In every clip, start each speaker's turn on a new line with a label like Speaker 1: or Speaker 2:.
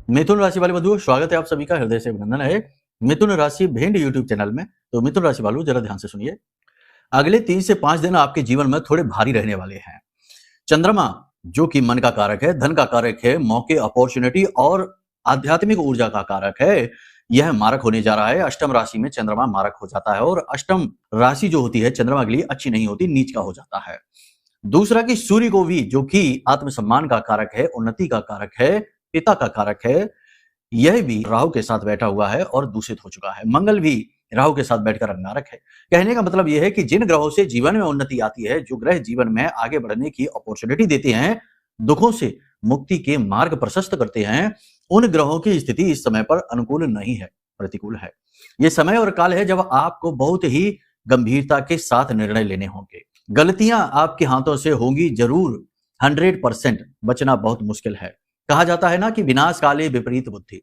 Speaker 1: मिथुन राशि वाले बंधुओं, स्वागत है आप सभी का, हृदय से अभिनंदन है। मिथुन राशि भेंट यूट्यूब चैनल में। तो मिथुन राशि वालों, जरा ध्यान से सुनिए। अगले 3 से 5 दिन आपके जीवन में थोड़े भारी रहने वाले हैं। चंद्रमा, जो कि मन का कारक है, धन का कारक है, मौके, अपॉर्चुनिटी और आध्यात्मिक ऊर्जा का कारक है, यह मारक होने जा रहा है। अष्टम राशि में चंद्रमा मारक हो जाता है और अष्टम राशि जो होती है चंद्रमा के लिए अच्छी नहीं होती, नीच का हो जाता है। दूसरा कि सूर्य को भी, जो कि आत्मसम्मान का कारक है, उन्नति का कारक है, पिता का कारक है, यह भी राहु के साथ बैठा हुआ है और दूषित हो चुका है। मंगल भी राहु के साथ बैठकर अंगारक है। कहने का मतलब यह है कि जिन ग्रहों से जीवन में उन्नति आती है, जो ग्रह जीवन में आगे बढ़ने की अपॉर्चुनिटी देते हैं, दुखों से मुक्ति के मार्ग प्रशस्त करते हैं, उन ग्रहों की स्थिति इस समय पर अनुकूल नहीं है, प्रतिकूल है। यह समय और काल है जब आपको बहुत ही गंभीरता के साथ निर्णय लेने होंगे। गलतियां आपके हाथों से होंगी जरूर, 100% बचना बहुत मुश्किल है। कहा जाता है ना कि विनाश काले विपरीत बुद्धि।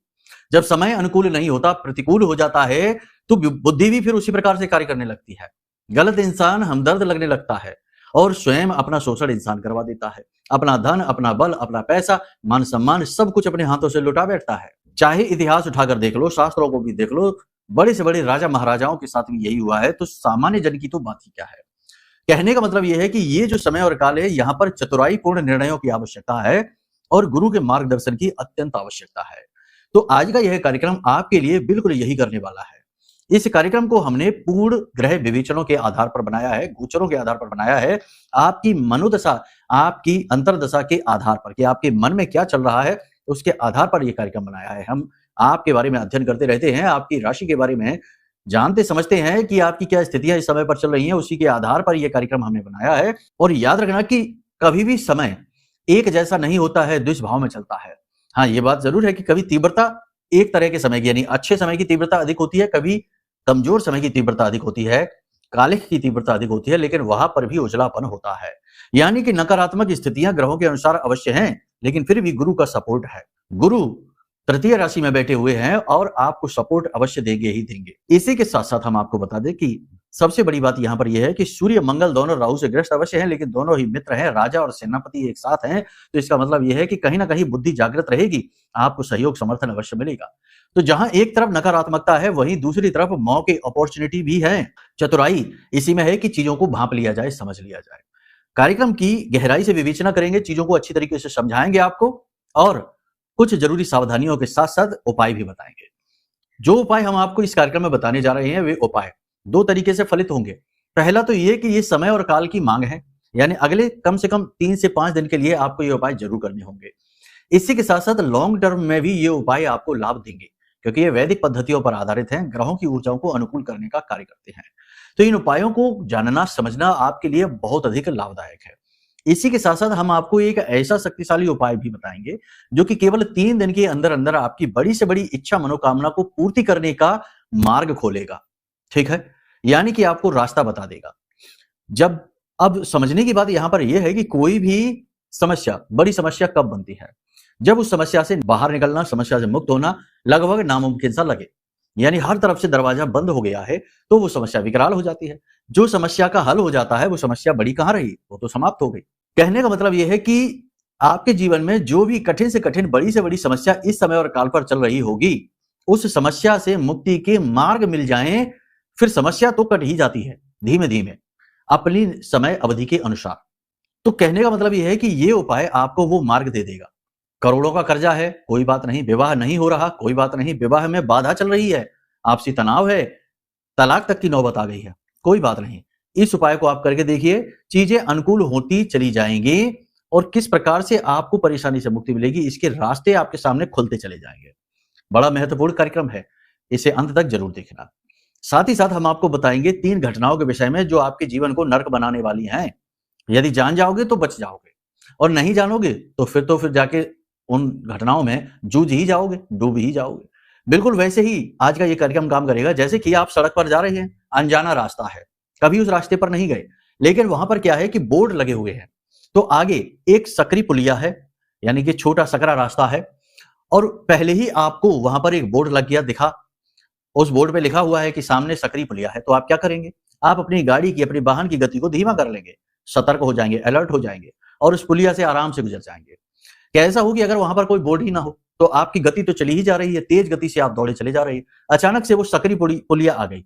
Speaker 1: जब समय अनुकूल नहीं होता, प्रतिकूल हो जाता है, तो बुद्धि भी फिर उसी प्रकार से कार्य करने लगती है। गलत इंसान हमदर्द लगने लगता है और स्वयं अपना शोषण इंसान करवा देता है। अपना धन, अपना बल, अपना पैसा, मान सम्मान सब कुछ अपने हाथों से लुटा बैठता है। चाहे इतिहास उठाकर देख लो, शास्त्रों को भी देख लो, बड़े से बड़े राजा महाराजाओं के साथ भी यही हुआ है, तो सामान्य जन की तो बात ही क्या है। कहने का मतलब यह है कि ये जो समय और काल है, यहाँ पर चतुराई पूर्ण निर्णयों की आवश्यकता है और गुरु के मार्गदर्शन की अत्यंत आवश्यकता है। तो आज का यह कार्यक्रम आपके लिए बिल्कुल यही करने वाला है। इस कार्यक्रम को हमने पूर्ण ग्रह विवेचनों के आधार पर बनाया है, गोचरों के आधार पर बनाया है, आपकी मनोदशा, आपकी अंतरदशा के आधार पर कि आपके मन में क्या चल रहा है, उसके आधार पर यह कार्यक्रम बनाया है। हम आपके बारे में अध्ययन करते रहते हैं, आपकी राशि के बारे में जानते समझते हैं कि आपकी क्या स्थितियां इस समय पर चल रही हैं, उसी के आधार पर यह कार्यक्रम हमने बनाया है। और याद रखना कि कभी भी समय एक जैसा नहीं होता है, दुष्भाव में चलता है। हाँ, ये बात जरूर है कि कभी तीव्रता एक तरह के समय की, यानी अच्छे समय की तीव्रता अधिक होती है, कभी कमजोर समय की तीव्रता अधिक होती है, कालिक की तीव्रता अधिक होती है, लेकिन वहां पर भी उजलापन होता है। यानी कि नकारात्मक स्थितियां ग्रहों के अनुसार अवश्य हैं, लेकिन फिर भी गुरु का सपोर्ट है। गुरु तृतीय राशि में बैठे हुए हैं और आपको सपोर्ट अवश्य देंगे ही देंगे। इसी के साथ साथ हम आपको बता दें कि सबसे बड़ी बात यहां पर यह है कि सूर्य मंगल दोनों राहु से ग्रस्त अवश्य हैं, लेकिन दोनों ही मित्र हैं, राजा और सेनापति एक साथ हैं। तो इसका मतलब यह है कि कहीं ना कहीं बुद्धि जागृत रहेगी, आपको सहयोग समर्थन अवश्य मिलेगा। तो जहां एक तरफ नकारात्मकता है, वहीं दूसरी तरफ मौके, अपॉर्चुनिटी भी है। चतुराई इसी में है कि चीजों को भांप लिया जाए, समझ लिया जाए। कार्यक्रम की गहराई से विवेचना करेंगे, चीजों को अच्छी तरीके से समझाएंगे आपको और कुछ जरूरी सावधानियों के साथ साथ उपाय भी बताएंगे। जो उपाय हम आपको इस कार्यक्रम में बताने जा रहे हैं, वे उपाय 2 तरीके से फलित होंगे। पहला तो ये कि ये समय और काल की मांग है, यानी अगले कम से कम 3 से 5 दिन के लिए आपको ये उपाय जरूर करने होंगे। इसी के साथ साथ लॉन्ग टर्म में भी ये उपाय आपको लाभ देंगे, क्योंकि ये वैदिक पद्धतियों पर आधारित हैं, ग्रहों की ऊर्जाओं को अनुकूल करने का कार्य करते हैं। तो इन उपायों को जानना समझना आपके लिए बहुत अधिक लाभदायक है। इसी के साथ साथ हम आपको एक ऐसा शक्तिशाली उपाय भी बताएंगे जो कि केवल 3 दिन के अंदर अंदर आपकी बड़ी से बड़ी इच्छा मनोकामना को पूर्ति करने का मार्ग खोलेगा। ठीक है, यानी कि आपको रास्ता बता देगा। जब अब समझने की बात यहां पर यह है कि कोई भी समस्या, बड़ी समस्या कब बनती है? जब उस समस्या से बाहर निकलना, समस्या से मुक्त होना लगभग नामुमकिन सा लगे, यानी हर तरफ से दरवाजा बंद हो गया है, तो वो समस्या विकराल हो जाती है। जो समस्या का हल हो जाता है, वो समस्या बड़ी कहां रही, वो तो समाप्त हो गई। कहने का मतलब यह है कि आपके जीवन में जो भी कठिन से कठिन, बड़ी से बड़ी समस्या इस समय और काल पर चल रही होगी, उस समस्या से मुक्ति के मार्ग मिल जाएं, फिर समस्या तो कट ही जाती है धीमे धीमे अपनी समय अवधि के अनुसार। तो कहने का मतलब यह है कि ये उपाय आपको वो मार्ग दे देगा। करोड़ों का कर्जा है, कोई बात नहीं, विवाह नहीं हो रहा, कोई बात नहीं, विवाह में बाधा चल रही है, आपसी तनाव है, तलाक तक की नौबत आ गई है, कोई बात नहीं, इस उपाय को आप करके देखिए, चीजें अनुकूल होती चली जाएंगी और किस प्रकार से आपको परेशानी से मुक्ति मिलेगी, इसके रास्ते आपके सामने खुलते चले जाएंगे। बड़ा महत्वपूर्ण कार्यक्रम है, इसे अंत तक जरूर देखना। साथ ही साथ हम आपको बताएंगे 3 घटनाओं के विषय में जो आपके जीवन को नर्क बनाने वाली हैं। यदि जान जाओगे तो बच जाओगे, और नहीं जानोगे तो फिर जाके उन घटनाओं में जूझ ही जाओगे, डूब ही जाओगे। बिल्कुल वैसे ही आज का ये कार्यक्रम काम करेगा, जैसे कि आप सड़क पर जा रहे हैं, अनजाना रास्ता है, कभी उस रास्ते पर नहीं गए, लेकिन वहां पर क्या है कि बोर्ड लगे हुए हैं। तो आगे एक सकरी पुलिया है, यानी कि छोटा सकरा रास्ता है, और पहले ही आपको वहां पर एक बोर्ड लग गया, दिखा, उस बोर्ड पे लिखा हुआ है कि सामने सकरी पुलिया है। तो आप क्या करेंगे? आप अपनी गाड़ी की, अपनी वाहन की गति को धीमा कर लेंगे, सतर्क हो जाएंगे, अलर्ट हो जाएंगे और उस पुलिया से आराम से गुजर जाएंगे। कैसा हो कि अगर वहां पर कोई बोर्ड ही ना हो, तो आपकी गति तो चली ही जा रही है, तेज गति से आप दौड़े चले जा रहे हैं। अचानक से वो सकरी पुलिया आ गई।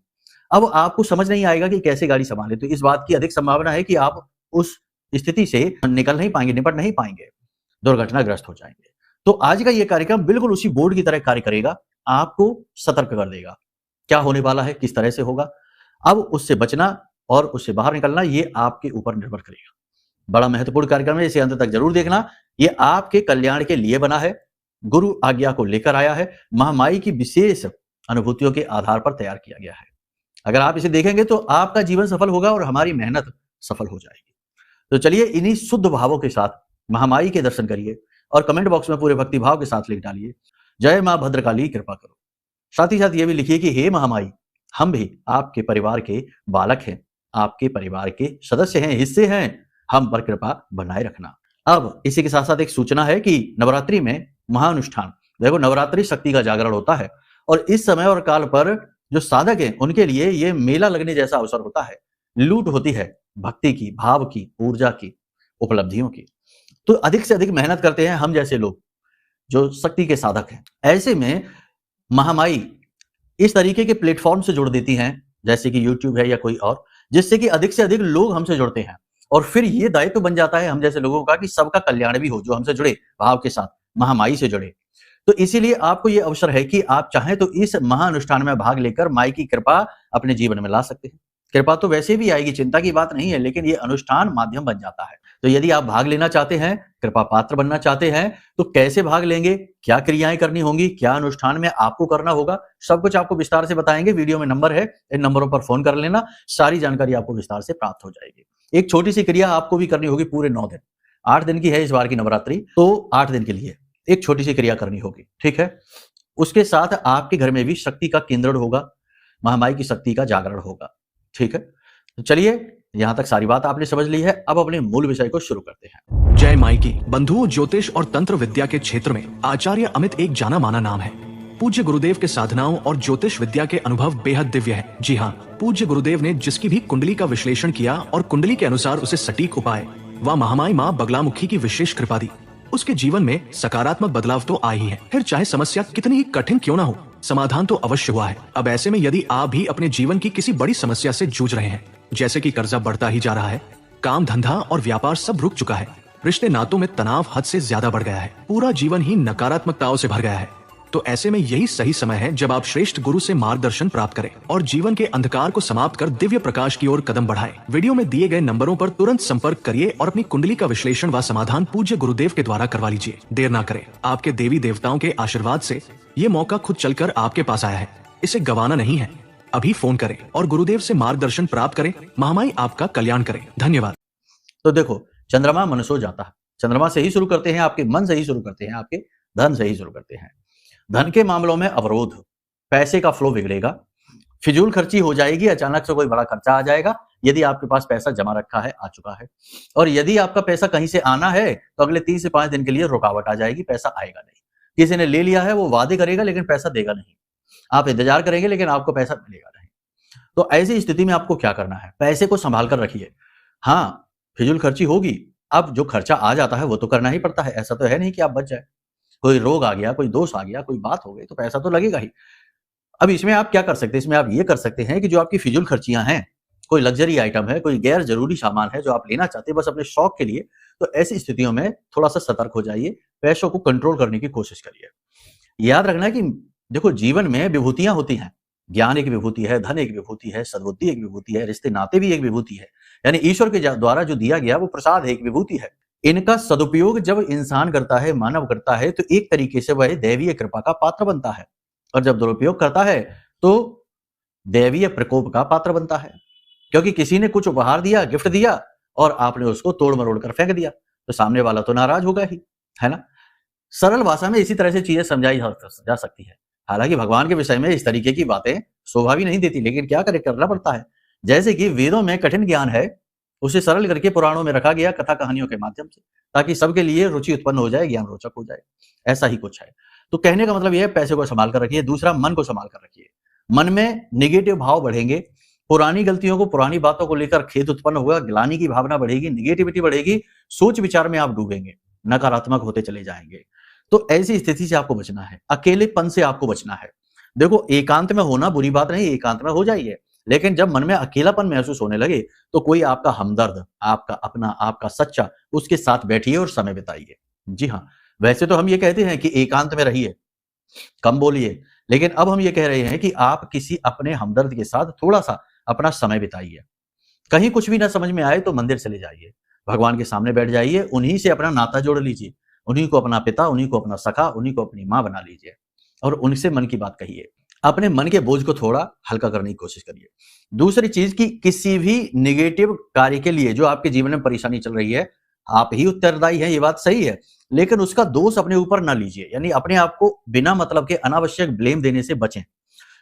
Speaker 1: अब आपको समझ नहीं आएगा कि कैसे गाड़ी संभाले, तो इस बात की अधिक संभावना है कि आप उस स्थिति से निकल नहीं पाएंगे, निपट नहीं पाएंगे, दुर्घटनाग्रस्त हो जाएंगे। तो आज का ये कार्यक्रम बिल्कुल उसी बोर्ड की तरह कार्य करेगा, आपको सतर्क कर देगा क्या होने वाला है, किस तरह से होगा। अब उससे बचना और उससे बाहर निकलना ये आपके ऊपर निर्भर करेगा। बड़ा महत्वपूर्ण कार्यक्रम है, इसे अंत तक जरूर देखना। ये आपके कल्याण के लिए बना है, गुरु आज्ञा को लेकर आया है, महामाई की विशेष अनुभूतियों के आधार पर तैयार किया गया है। अगर आप इसे देखेंगे तो आपका जीवन सफल होगा और हमारी मेहनत सफल हो जाएगी। तो चलिए इन्हीं शुद्ध भावों के साथ महामाई के दर्शन करिए और कमेंट बॉक्स में पूरे भक्ति भाव के साथ लिख डालिए, जय मां भद्रकाली कृपा करो। साथ ही साथ ये भी लिखिए कि हे महामाई, हम भी आपके परिवार के बालक हैं, आपके परिवार के सदस्य हैं, हिस्से हैं, हम पर कृपा बनाए रखना। अब इसी के साथ साथ एक सूचना है कि नवरात्रि में महाअनुष्ठान, देखो नवरात्रि शक्ति का जागरण होता है और इस समय और काल पर जो साधक हैं उनके लिए ये मेला लगने जैसा अवसर होता है, लूट होती है भक्ति की, भाव की, ऊर्जा की, उपलब्धियों की। तो अधिक से अधिक मेहनत करते हैं हम जैसे लोग जो शक्ति के साधक हैं। ऐसे में महामाई इस तरीके के प्लेटफॉर्म से जोड़ देती हैं, जैसे कि यूट्यूब है या कोई और, जिससे कि अधिक से अधिक लोग हमसे जुड़ते हैं और फिर ये दायित्व बन जाता है हम जैसे लोगों का कि सबका कल्याण भी हो, जो हमसे जुड़े भाव के साथ, महामाई से जुड़े। तो इसीलिए आपको ये अवसर है कि आप चाहें तो इस महाअनुष्ठान में भाग लेकर माई की कृपा अपने जीवन में ला सकते हैं। कृपा तो वैसे भी आएगी, चिंता की बात नहीं है, लेकिन ये अनुष्ठान माध्यम बन जाता है। तो यदि आप भाग लेना चाहते हैं, कृपा पात्र बनना चाहते हैं, तो कैसे भाग लेंगे, क्या क्रियाएं करनी होंगी, क्या अनुष्ठान में आपको करना होगा, सब कुछ आपको विस्तार से बताएंगे। वीडियो में नंबर है, इन नंबरों पर फोन कर लेना, सारी जानकारी आपको विस्तार से प्राप्त हो जाएगी। एक छोटी सी क्रिया आपको भी करनी होगी पूरे 9 दिन, 8 दिन की है इस बार की नवरात्रि, तो 8 दिन के लिए एक छोटी सी क्रिया करनी होगी, ठीक है। उसके साथ आपके घर में भी शक्ति का केंद्रण होगा, महामाई की शक्ति का जागरण होगा, ठीक है। तो चलिए यहां तक सारी बात आपने समझ ली है, अब अपने मूल विषय को शुरू करते हैं।
Speaker 2: जय माई की। बंधुओं, ज्योतिष और तंत्र विद्या के क्षेत्र में आचार्य अमित एक जाना माना नाम है। पूज्य गुरुदेव के साधनाओं और ज्योतिष विद्या के अनुभव बेहद दिव्य है। जी हाँ, पूज्य गुरुदेव ने जिसकी भी कुंडली का विश्लेषण किया और कुंडली के अनुसार उसे सटीक उपाय व महामाई माँ बगलामुखी की विशेष कृपा दी, उसके जीवन में सकारात्मक बदलाव तो आ ही है। फिर चाहे समस्या कितनी ही कठिन क्यों न हो, समाधान तो अवश्य हुआ है। अब ऐसे में यदि आप भी अपने जीवन की किसी बड़ी समस्या से जूझ रहे हैं, जैसे कि कर्जा बढ़ता ही जा रहा है, काम धंधा और व्यापार सब रुक चुका है, रिश्ते नातों में तनाव हद से ज्यादा बढ़ गया है, पूरा जीवन ही नकारात्मकताओं से भर गया है, तो ऐसे में यही सही समय है जब आप श्रेष्ठ गुरु से मार्गदर्शन प्राप्त करें और जीवन के अंधकार को समाप्त कर दिव्य प्रकाश की ओर कदम बढ़ाएं। वीडियो में दिए गए नंबरों पर तुरंत संपर्क करिए और अपनी कुंडली का विश्लेषण व समाधान पूज्य गुरुदेव के द्वारा करवा लीजिए। देर ना करें, आपके देवी देवताओं के आशीर्वाद से ये मौका खुद चलकर आपके पास आया है, इसे गंवाना नहीं है। अभी फोन करें और गुरुदेव से मार्गदर्शन प्राप्त करें। महामाई आपका कल्याण करें। धन्यवाद।
Speaker 1: तो देखो, चंद्रमा मनसो जाता है, चंद्रमा से ही शुरू करते हैं, आपके मन से ही शुरू करते हैं, आपके धन से ही शुरू करते हैं। धन के मामलों में अवरोध, पैसे का फ्लो बिगड़ेगा, फिजूल खर्ची हो जाएगी, अचानक से कोई बड़ा खर्चा आ जाएगा। यदि आपके पास पैसा जमा रखा है, आ चुका है, और यदि आपका पैसा कहीं से आना है तो अगले 3 से 5 दिन के लिए रुकावट आ जाएगी, पैसा आएगा नहीं। किसी ने ले लिया है, वो वादे करेगा लेकिन पैसा देगा नहीं, आप इंतजार करेंगे लेकिन आपको पैसा मिलेगा नहीं। तो ऐसी स्थिति में आपको क्या करना है, पैसे को संभाल कर रखिए। हाँ, फिजूल खर्ची होगी, अब जो खर्चा आ जाता है वो तो करना ही पड़ता है, ऐसा तो है नहीं कि आप बच जाए। कोई रोग आ गया, कोई दोष आ गया, कोई बात हो गई तो पैसा तो लगेगा ही। अब इसमें आप क्या कर सकते हैं, इसमें आप ये कर सकते हैं कि जो आपकी फिजूल खर्चियां हैं, कोई लग्जरी आइटम है, कोई गैर जरूरी सामान है जो आप लेना चाहते हैं बस अपने शौक के लिए, तो ऐसी स्थितियों में थोड़ा सा सतर्क हो जाइए, पैसों को कंट्रोल करने की कोशिश करिए। याद रखना कि देखो, जीवन में विभूतियां होती हैं, ज्ञान एक विभूति है, धन एक विभूति है, सद्बुद्धि एक विभूति है, रिश्ते नाते भी एक विभूति है, यानी ईश्वर के द्वारा जो दिया गया वो प्रसाद एक विभूति है। इनका सदुपयोग जब इंसान करता है, मानव करता है, तो एक तरीके से वह दैवीय कृपा का पात्र बनता है, और जब दुरुपयोग करता है तो दैवीय प्रकोप का पात्र बनता है, क्योंकि किसी ने कुछ उपहार दिया, गिफ्ट दिया, और आपने उसको तोड़ मरोड़ कर फेंक दिया, तो सामने वाला तो नाराज होगा ही, है ना। सरल भाषा में इसी तरह से चीजें समझाई जा सकती है। हालांकि भगवान के विषय में इस तरीके की बातें शोभा भी नहीं देती, लेकिन क्या करे, करना पड़ता है। जैसे कि वेदों में कठिन ज्ञान है, उसे सरल करके पुराणों में रखा गया कथा कहानियों के माध्यम से, ताकि सबके लिए रुचि उत्पन्न हो जाए, ज्ञान रोचक हो जाए। ऐसा ही कुछ है। तो कहने का मतलब यह है, पैसे को संभाल कर रखिए। दूसरा, मन को संभाल कर रखिए। मन में निगेटिव भाव बढ़ेंगे, पुरानी गलतियों को, पुरानी बातों को लेकर खेद उत्पन्न होगा, ग्लानि की भावना बढ़ेगी, निगेटिविटी बढ़ेगी, सोच विचार में आप डूबेंगे, नकारात्मक होते चले जाएंगे। तो ऐसी स्थिति से आपको बचना है, अकेलेपन से आपको बचना है। देखो, एकांत में होना बुरी बात नहीं, एकांत में हो जाइए, लेकिन जब मन में अकेलापन महसूस होने लगे तो कोई आपका हमदर्द, आपका अपना, आपका सच्चा, उसके साथ बैठिए और समय बिताइए। जी हाँ, वैसे तो हम ये कहते हैं कि एकांत में रहिए, कम बोलिए, लेकिन अब हम ये कह रहे हैं कि आप किसी अपने हमदर्द के साथ थोड़ा-सा अपना समय बिताइए। कहीं कुछ भी ना समझ में आए तो मंदिर चले जाइए, भगवान के सामने बैठ जाइए, उन्हीं से अपना नाता जोड़ लीजिए, उन्हीं को अपना पिता, उन्हीं को अपना सखा, उन्हीं को अपनी माँ बना लीजिए और उनसे मन की बात कहिए। अपने मन के बोझ को थोड़ा हल्का करने की कोशिश करिए। दूसरी चीज कि किसी भी नेगेटिव कार्य के लिए जो आपके जीवन में परेशानी चल रही है, आप ही उत्तरदायी हैं, ये बात सही है, लेकिन उसका दोष अपने ऊपर ना लीजिए, यानी अपने आप को बिना मतलब के अनावश्यक ब्लेम देने से बचें।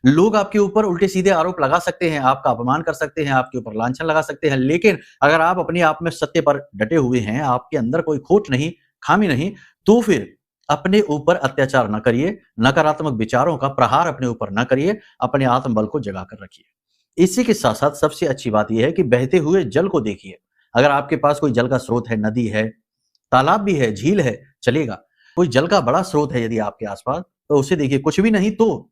Speaker 1: लोग आपके ऊपर उल्टे-सीधे आरोप लगा सकते हैं, आपका अपमान कर सकते हैं, आपके ऊपर लांछन लगा सकते हैं, लेकिन अगर आप अपने आप में सत्य पर डटे हुए हैं, आपके अंदर कोई खोट नहीं, खामी नहीं, तो फिर अपने ऊपर अत्याचार ना करिए, नकारात्मक विचारों का प्रहार अपने ऊपर ना करिए, अपने आत्मबल को जगा कर रखिए। इसी के साथ-साथ सबसे अच्छी बात यह है कि बहते हुए जल को देखिए। अगर आपके पास कोई जल का स्रोत है, नदी है, तालाब भी है, झील है, चलेगा। कोई जल का बड़ा स्रोत है यदि आपके आस-पास, तो उसे देखिए, कुछ भी नहीं तो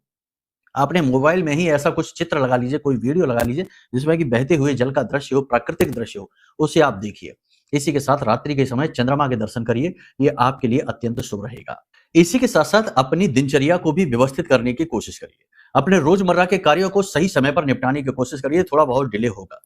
Speaker 1: अपने मोबाइल में ही ऐसा कुछ चित्र लगा लीजिए, कोई वीडियो लगा लीजिए, जिसमें कि बहते हुए जल का दृश्य हो, प्राकृतिक दृश्य हो, उसे आप देखिए। इसी के साथ रात्रि के समय चंद्रमा के दर्शन करिए, ये आपके लिए अत्यंत शुभ रहेगा। इसी के साथ-साथ अपनी दिनचर्या को भी व्यवस्थित करने की कोशिश करिए। अपने रोजमर्रा के कार्यों को सही समय पर निपटाने की कोशिश करिए, थोड़ा बहुत डिले होगा।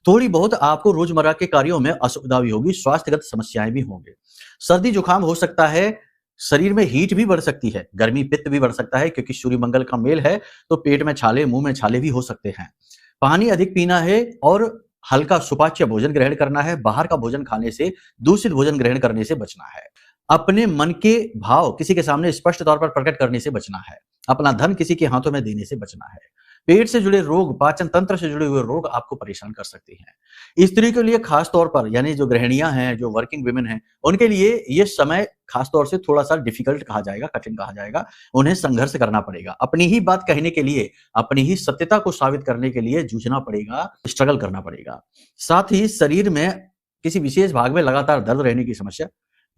Speaker 1: थोड़ी बहुत आपको रोजमर्रा के कार्यों में असुविधा भी होगी, स्वास्थ्यगत समस्याएँ भी होंगी। सर्दी-जुकाम हो सकता है, शरीर में हीट भी बढ़ सकती है, गर्मी पित्त भी बढ़ सकता है क्योंकि सूर्य मंगल का मेल है, तो पेट में छाले, मुंह में छाले भी हो सकते हैं। पानी अधिक पीना है और हल्का सुपाच्य भोजन ग्रहण करना है, बाहर का भोजन खाने से, दूषित भोजन ग्रहण करने से बचना है। अपने मन के भाव किसी के सामने स्पष्ट तौर पर प्रकट करने से बचना है। अपना धन किसी के हाथों में देने से बचना है। पेट से जुड़े रोग, पाचन तंत्र से जुड़े हुए रोग आपको परेशान कर सकते हैं। स्त्री के लिए खास तौर पर, यानी जो गृहिणियां हैं, जो वर्किंग वुमेन हैं, उनके लिए ये समय खास तौर से थोड़ा-सा डिफिकल्ट कहा जाएगा, कठिन कहा जाएगा। उन्हें संघर्ष करना पड़ेगा। अपनी ही बात कहने के लिए, अपनी ही सत्यता को साबित करने के लिए जूझना पड़ेगा, स्ट्रगल करना पड़ेगा। साथ ही शरीर में किसी विशेष भाग में लगातार दर्द रहने की समस्या,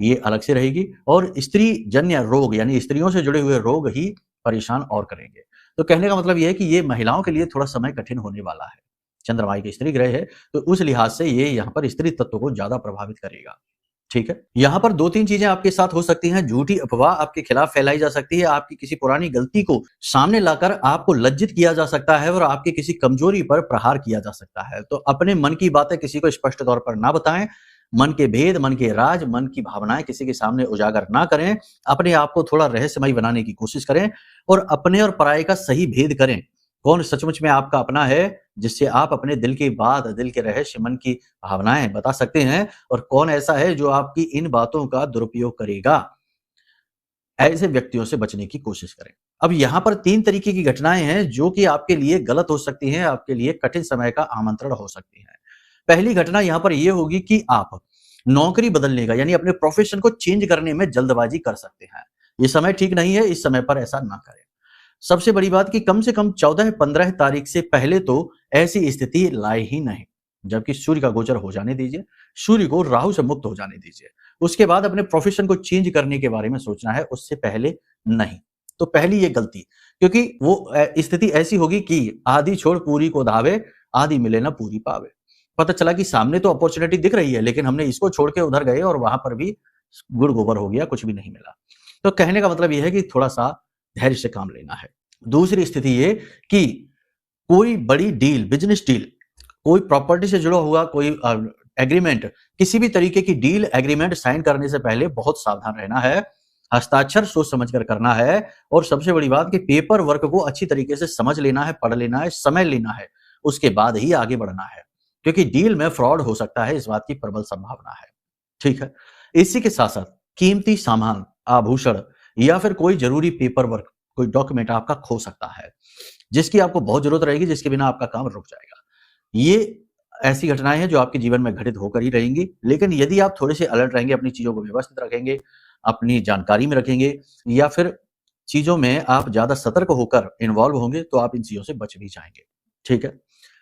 Speaker 1: ये अलग से रहेगी और स्त्री जन्य रोग, यानी स्त्रियों से जुड़े हुए रोग ही परेशान और करेंगे। तो कहने का मतलब ये है कि ये महिलाओं के लिए थोड़ा समय कठिन होने वाला है। चंद्रमा एक स्त्री ग्रह है, तो उस लिहाज से ये यहाँ पर स्त्री तत्व को ज़्यादा प्रभावित करेगा। ठीक है? यहाँ पर 2-3 चीज़ें आपके साथ हो सकती हैं। झूठी अफ़वाह आपके खिलाफ फैलाई जा सकती है, आपकी किसी पुरानी गलती को सामने लाकर आपको लज्जित किया जा सकता है और आपकी किसी कमज़ोरी पर प्रहार किया जा सकता है। तो अपने मन की बातें किसी को स्पष्ट तौर पर ना बताएँ, मन के भेद, मन के राज, मन की भावनाएँ किसी के सामने उजागर ना करें, अपने आप को थोड़ा रहस्यमयी बनाने की कोशिश करें और अपने और पराये का सही भेद करें। कौन सचमुच में आपका अपना है, जिससे आप अपने दिल की बात, दिल के रहस्य, मन की भावनाएँ बता सकते हैं और कौन ऐसा है जो आपकी इन बातों का दुरुपयोग करेगा। ऐसे व्यक्तियों से बचने की कोशिश करें। अब यहाँ पर 3 तरीके की घटनाएँ हैं जो कि आपके लिए गलत हो सकती हैं, आपके लिए कठिन समय का आमंत्रण हो सकती हैं। पहली घटना यहाँ पर ये होगी कि आप नौकरी बदलने का, यानी अपने प्रोफ़ेशन को चेंज करने में जल्दबाज़ी कर सकते हैं। ये समय ठीक नहीं है, इस समय पर ऐसा ना करें। सबसे बड़ी बात कि कम से कम 14-15 तारीख से पहले तो ऐसी स्थिति लाए ही नहीं, जबकि सूर्य का गोचर हो जाने दीजिए, सूर्य को राहु से मुक्त हो जाने दीजिए। उसके बाद अपने प्रोफ़ेशन को चेंज करने के बारे में सोचना है, उससे पहले नहीं। तो पहली ये गलती, क्योंकि वो स्थिति ऐसी होगी कि आधी छोड़ पूरी को धावे, आधी मिले ना पूरी पावे। पता चला कि सामने तो अपॉर्च्युनिटी दिख रही है, लेकिन हमने इसको छोड़ के उधर गए और वहां पर भी गुड़ गोबर हो गया, कुछ भी नहीं मिला। तो कहने का मतलब यह है कि थोड़ा सा धैर्य से काम लेना है। दूसरी स्थिति ये कि कोई बड़ी डील, बिजनेस डील, कोई प्रॉपर्टी से जुड़ा हुआ कोई एग्रीमेंट, किसी भी तरीके की डील, एग्रीमेंट साइन करने से पहले बहुत सावधान रहना है। हस्ताक्षर सोच समझ कर करना है और सबसे बड़ी बात कि पेपर वर्क को अच्छी तरीके से समझ लेना है, पढ़ लेना है, समय लेना है, उसके बाद ही आगे बढ़ना है, क्योंकि डील में फ्रॉड हो सकता है, इस बात की प्रबल संभावना है। ठीक है? इसी के साथ-साथ कीमती सामान, आभूषण या फिर कोई जरूरी पेपर वर्क, कोई डॉक्यूमेंट आपका खो सकता है, जिसकी आपको बहुत जरूरत रहेगी, जिसके बिना आपका काम रुक जाएगा। ये ऐसी घटनाएं हैं जो आपके जीवन में घटित होकर ही रहेंगी, लेकिन यदि आप थोड़े से अलर्ट रहेंगे, अपनी चीजों को व्यवस्थित रखेंगे, अपनी जानकारी में रखेंगे या फिर चीजों में आप ज्यादा सतर्क होकर इन्वॉल्व होंगे, तो आप इन चीजों से बच भी जाएंगे। ठीक है?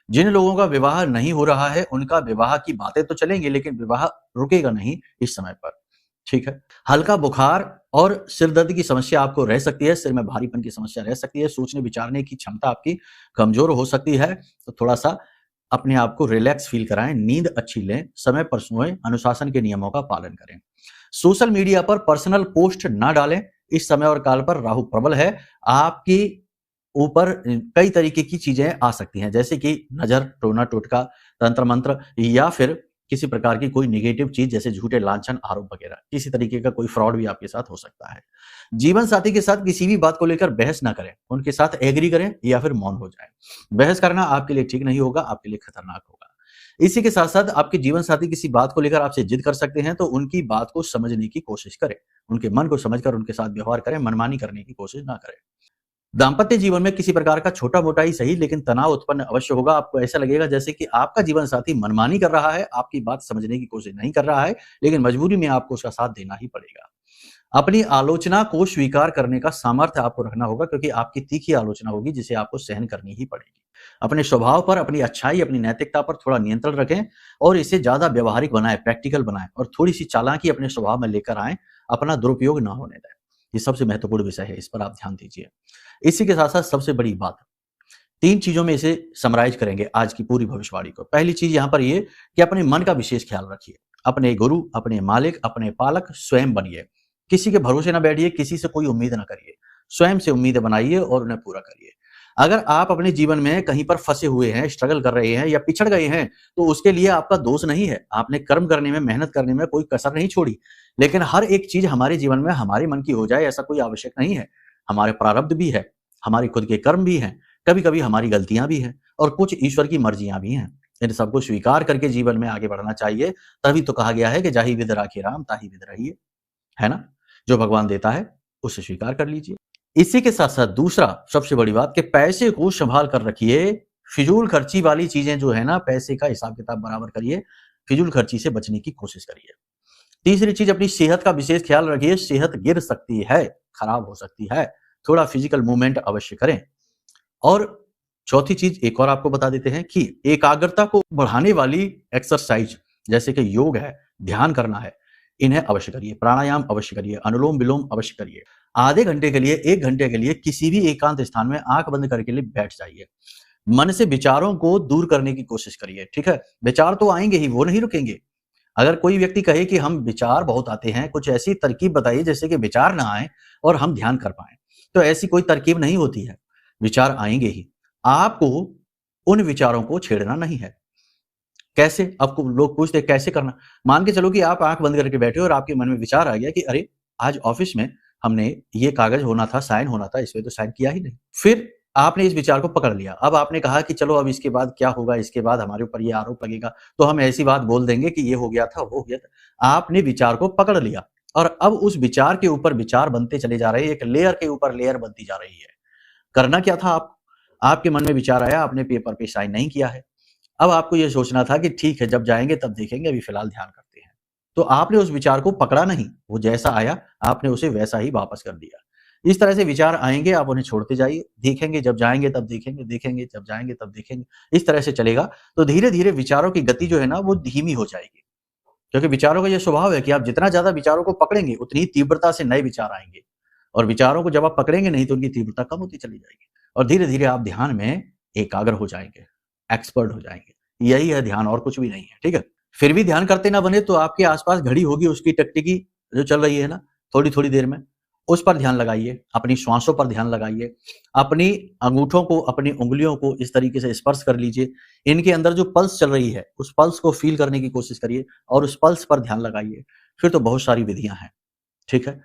Speaker 1: जिन लोगों का विवाह नहीं हो रहा है, उनका विवाह की बातें तो चलेंगी, लेकिन विवाह रुकेगा नहीं इस समय पर। ठीक है? हल्का बुखार और सिर दर्द की समस्या आपको रह सकती है, सिर में भारीपन की समस्या रह सकती है, सोचने विचारने की क्षमता आपकी कमजोर हो सकती है। तो थोड़ा सा अपने आप को रिलैक्स फील कराएं, नींद अच्छी लें, समय पर सोएं, अनुशासन के नियमों का पालन करें। सोशल मीडिया पर पर्सनल पोस्ट ना डालें। इस समय और काल पर राहु प्रबल है, आपकी ऊपर कई तरीके की चीजें आ सकती हैं, जैसे कि नजर, टोना टोटका, तंत्र मंत्र, या फिर किसी प्रकार की कोई नेगेटिव चीज जैसे झूठे लांछन आरोप वगैरह, किसी तरीके का कोई फ्रॉड भी आपके साथ हो सकता है। जीवन साथी के साथ किसी भी बात को लेकर बहस ना करें, उनके साथ एग्री करें या फिर मौन हो जाएं। बहस करना आपके लिए ठीक नहीं होगा, आपके लिए खतरनाक होगा। इसी के साथ साथ आपके जीवन साथी किसी बात को लेकर आपसे जिद कर सकते हैं, तो उनकी बात को समझने की कोशिश करें, उनके मन को समझकर उनके साथ व्यवहार करें, मनमानी करने की कोशिश ना करें। दांपत्य जीवन में किसी प्रकार का छोटा मोटा ही सही लेकिन तनाव उत्पन्न अवश्य होगा। आपको ऐसा लगेगा जैसे कि आपका जीवन साथी मनमानी कर रहा है, आपकी बात समझने की कोशिश नहीं कर रहा है, लेकिन मजबूरी में आपको उसका साथ देना ही पड़ेगा। अपनी आलोचना को स्वीकार करने का सामर्थ्य आपको रखना होगा, क्योंकि आपकी तीखी आलोचना होगी जिसे आपको सहन करनी ही पड़ेगी। अपने स्वभाव पर, अपनी अच्छाई, अपनी नैतिकता पर थोड़ा नियंत्रण रखें और इसे ज्यादा व्यवहारिक बनाएं, प्रैक्टिकल बनाएं और थोड़ी सी चालाकी अपने स्वभाव में लेकर आएं, अपना दुरुपयोग ना होने दें। ये सबसे महत्वपूर्ण विषय है, इस पर आप ध्यान दीजिए। इसी के साथ साथ सबसे बड़ी बात, 3 चीजों में इसे समराइज करेंगे आज की पूरी भविष्यवाणी को। पहली चीज यहां पर ये कि अपने मन का विशेष ख्याल रखिए। अपने गुरु, अपने मालिक, अपने पालक स्वयं बनिए। किसी के भरोसे ना बैठिए, किसी से कोई उम्मीद ना करिए, स्वयं से उम्मीदें बनाइए और उन्हें पूरा करिए। अगर आप अपने जीवन में कहीं पर फंसे हुए हैं, स्ट्रगल कर रहे हैं या पिछड़ गए हैं, तो उसके लिए आपका दोष नहीं है। आपने कर्म करने में, मेहनत करने में कोई कसर नहीं छोड़ी। लेकिन हर एक चीज हमारे जीवन में हमारे मन की हो जाए ऐसा कोई आवश्यक नहीं है। हमारे प्रारब्ध भी है, हमारे खुद के कर्म भी हैं, कभी कभी हमारी गलतियां भी हैं और कुछ ईश्वर की मर्जियां भी हैं। इन सबको स्वीकार करके जीवन में आगे बढ़ना चाहिए। तभी तो कहा गया है कि जाहि विधि राखी राम ताहि विधि रहिए, है ना। जो भगवान देता है उसे स्वीकार कर लीजिए। इसी के साथ साथ दूसरा सबसे बड़ी बात कि पैसे को संभाल कर रखिए। फिजूल खर्ची वाली चीजें जो है ना, पैसे का हिसाब किताब बराबर करिए, फिजूल खर्ची से बचने की कोशिश करिए। तीसरी चीज, अपनी सेहत का विशेष ख्याल रखिए। सेहत गिर सकती है, खराब हो सकती है, थोड़ा फिजिकल मूवमेंट अवश्य करें। और चौथी चीज एक और आपको बता देते हैं कि एकाग्रता को बढ़ाने वाली एक्सरसाइज जैसे कि योग है, ध्यान करना है, इन्हें अवश्य करिए। प्राणायाम अवश्य करिए, अनुलोम विलोम अवश्य करिए। आधे घंटे के लिए, 1 घंटे के लिए किसी भी एकांत स्थान में आंख बंद करके लिए बैठ जाइए। मन से विचारों को दूर करने की कोशिश करिए, ठीक है। विचार तो आएंगे ही, वो नहीं रुकेंगे। अगर कोई व्यक्ति कहे कि हम विचार बहुत आते हैं, कुछ ऐसी तरकीब बताइए जिससे कि विचार ना आए और हम ध्यान कर पाए, तो ऐसी कोई तरकीब नहीं होती है। विचार आएंगे ही, आपको उन विचारों को छेड़ना नहीं है। कैसे? आपको लोग पूछते हैं कैसे करना। मान के चलो कि आप आंख बंद करके बैठे हो और आपके मन में विचार आ गया कि अरे आज ऑफिस में हमने ये कागज होना था, साइन होना था, इसमें तो साइन किया ही नहीं। फिर आपने इस विचार को पकड़ लिया। अब आपने कहा कि चलो अब इसके बाद क्या होगा, इसके बाद हमारे ऊपर ये आरोप लगेगा, तो हम ऐसी बात बोल देंगे कि ये हो गया था, वो हो गया था। आपने विचार को पकड़ लिया और अब उस विचार के ऊपर विचार बनते चले जा रहे हैं, एक लेयर के ऊपर लेयर बनती जा रही है। करना क्या था? आपके मन में विचार आया, आपने पेपर पे साइन नहीं किया है। अब आपको ये सोचना था कि ठीक है, जब जाएंगे तब देखेंगे, अभी फिलहाल ध्यान करते हैं। तो आपने उस विचार को पकड़ा नहीं, वो जैसा आया आपने उसे वैसा ही वापस कर दिया। इस तरह से विचार आएंगे, आप उन्हें छोड़ते जाइए, देखेंगे जब जाएंगे तब देखेंगे, देखेंगे जब जाएंगे तब देखेंगे। इस तरह से चलेगा तो धीरे धीरे विचारों की गति जो है ना वो धीमी हो जाएगी, क्योंकि विचारों का ये स्वभाव है कि आप जितना ज्यादा विचारों को पकड़ेंगे उतनी तीव्रता से नए विचार आएंगे, और विचारों को जब आप पकड़ेंगे नहीं तो उनकी तीव्रता कम होती चली जाएगी और धीरे धीरे आप ध्यान में एकाग्र हो जाएंगे, एक्सपर्ट हो जाएंगे। यही है ध्यान, और कुछ भी नहीं है, ठीक है। फिर भी ध्यान करते ना बने तो आपके आसपास घड़ी होगी, उसकी टिकटिकी जो चल रही है ना थोड़ी थोड़ी देर में, उस पर ध्यान लगाइए। अपनी श्वासों पर ध्यान लगाइए। अपनी अंगूठों को, अपनी उंगलियों को इस तरीके से स्पर्श कर लीजिए। इनके अंदर जो पल्स चल रही है उस पल्स को फील करने की कोशिश करिए और उस पल्स पर ध्यान लगाइए। फिर तो बहुत सारी विधियां हैं, ठीक है।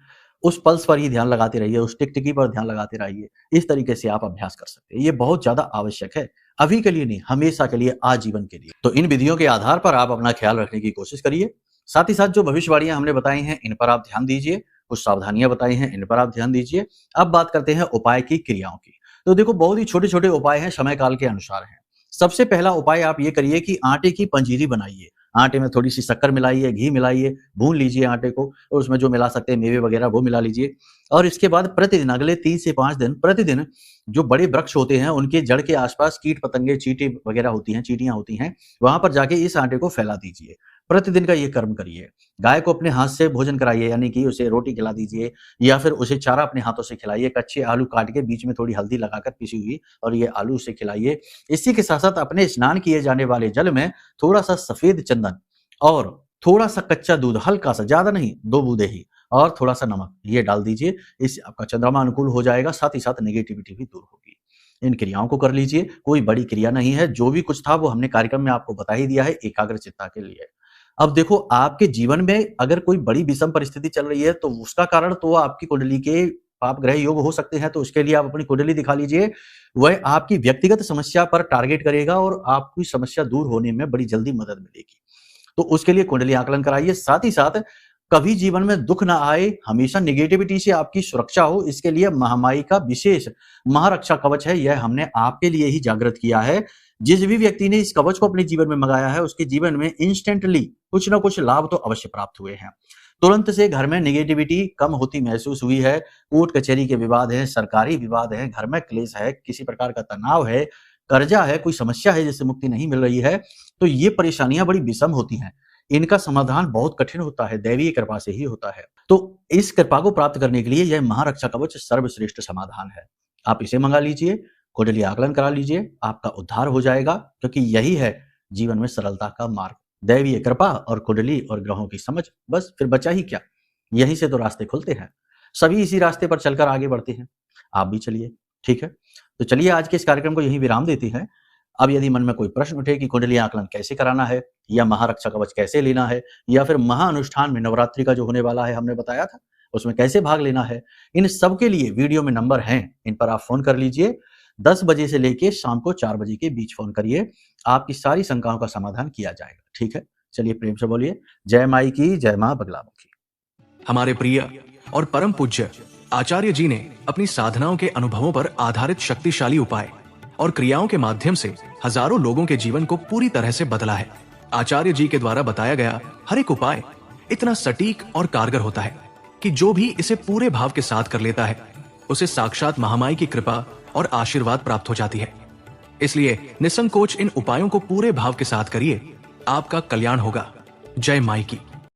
Speaker 1: उस पल्स पर ही ध्यान लगाते रहिए, उस टिकटिकी पर ध्यान लगाते रहिए। इस तरीके से आप अभ्यास कर सकते हैं। ये बहुत ज्यादा आवश्यक है, अभी के लिए नहीं, हमेशा के लिए, आजीवन के लिए। तो इन विधियों के आधार पर आप अपना ख्याल रखने की कोशिश करिए। साथ ही साथ जो भविष्यवाणियां हमने बताई हैं इन पर आप ध्यान दीजिए, कुछ सावधानियां बताई हैं इन पर आप ध्यान दीजिए। अब बात करते हैं उपाय की, क्रियाओं की। तो देखो बहुत ही छोटे छोटे उपाय हैं, समय काल के अनुसार हैं। सबसे पहला उपाय आप ये करिए कि आटे की पंजीरी बनाइए। आटे में थोड़ी सी शक्कर मिलाइए, घी मिलाइए, भून लीजिए आटे को और उसमें जो मिला सकते हैं मेवे वगैरह वो मिला लीजिए। और इसके बाद प्रतिदिन, अगले 3 से 5 दिन प्रतिदिन जो बड़े वृक्ष होते हैं उनके जड़ के आसपास कीट पतंगे, चींटी वगैरह होती हैं, चींटियां होती हैं, वहां पर जाके इस आटे को फैला दीजिए। प्रतिदिन का ये कर्म करिए। गाय को अपने हाथ से भोजन कराइए, यानी कि उसे रोटी खिला दीजिए या फिर उसे चारा अपने हाथों से खिलाइए। कच्चे आलू काट के बीच में थोड़ी हल्दी लगाकर पिसी हुई और ये आलू उसे खिलाइए। इसी के साथ-साथ अपने स्नान किए जाने वाले जल में थोड़ा-सा सफेद चंदन और थोड़ा-सा कच्चा दूध, हल्का-सा, ज़्यादा नहीं, 2 बूंदे ही, और थोड़ा-सा नमक ये डाल दीजिए। इससे आपका चंद्रमा अनुकूल हो जाएगा, साथ ही साथ नेगेटिविटी भी दूर होगी। इन क्रियाओं को कर लीजिए, कोई बड़ी क्रिया नहीं है, जो भी कुछ था वो हमने कार्यक्रम में आपको बता ही दिया है एकाग्रचित्ता के लिए। अब देखो, आपके जीवन में अगर कोई बड़ी विषम परिस्थिति चल रही है तो उसका कारण तो आपकी कुंडली के पाप ग्रह योग हो सकते हैं, तो उसके लिए आप अपनी कुंडली दिखा लीजिए। वह आपकी व्यक्तिगत समस्या पर टारगेट करेगा और आपकी समस्या दूर होने में बड़ी जल्दी मदद मिलेगी। तो उसके लिए कुंडली आकलन कराइए। साथ ही साथ कभी जीवन में दुख ना आए, हमेशा नेगेटिविटी से आपकी सुरक्षा हो, इसके लिए महामाई का विशेष महारक्षा कवच है, यह हमने आपके लिए ही जागृत किया है। जिस भी व्यक्ति ने इस कवच को अपने जीवन में मंगाया है, उसके जीवन में इंस्टेंटली कुछ ना कुछ लाभ तो अवश्य प्राप्त हुए हैं। तुरंत से घर में नेगेटिविटी कम होती महसूस हुई है। कोर्ट कचहरी के विवाद हैं, सरकारी विवाद हैं, घर में क्लेश है, किसी प्रकार का तनाव है, कर्जा है, कोई समस्या है जिससे मुक्ति नहीं मिल रही है, तो ये परेशानियां बड़ी विषम होती हैं। इनका समाधान बहुत कठिन होता है, दैवीय कृपा से ही होता है। तो इस कृपा को प्राप्त करने के लिए यह महारक्षा कवच सर्वश्रेष्ठ समाधान है। आप इसे मंगा लीजिए, कुंडली आकलन करा लीजिए, आपका उद्धार हो जाएगा, क्योंकि यही है जीवन में सरलता का मार्ग। दैवीय कृपा और कुंडली और ग्रहों की समझ, बस फिर बचा ही क्या। यहीं से तो रास्ते खुलते हैं। सभी इसी रास्ते पर चलकर आगे बढ़ते हैं। आप भी चलिए, ठीक है। तो चलिए आज के इस कार्यक्रम को यहीं विराम देते हैं। अब यदि मन में कोई प्रश्न उठे कि कुंडली आकलन कैसे कराना है, या महारक्षा कवच कैसे लेना है, या फिर महाअनुष्ठान में नवरात्रि का जो होने वाला है हमने बताया था, उसमें कैसे भाग लेना है, इन सब के लिए वीडियो में नंबर हैं, इन पर आप फोन कर लीजिए। 10 बजे से लेके शाम को 4 बजे के बीच फोन करिए, आपकी सारी शंकाओं का समाधान किया जाएगा, ठीक है। चलिए प्रेम से बोलिए, जय माई की, जय मां बगलामुखी।
Speaker 2: हमारे प्रिय और परम पूज्य आचार्य जी ने अपनी साधनाओं के अनुभवों पर आधारित शक्तिशाली उपाय और क्रियाओं के माध्यम से हजारों लोगों के जीवन को पूरी तरह से बदला है। आचार्य जी के द्वारा बताया गया हर एक उपाय इतना सटीक और कारगर होता है कि जो भी इसे पूरे भाव के साथ कर लेता है, उसे साक्षात महामाई की कृपा और आशीर्वाद प्राप्त हो जाती है। इसलिए निसंकोच इन उपायों को पूरे भाव के साथ करिए, आपका कल्याण होगा। जय माई की।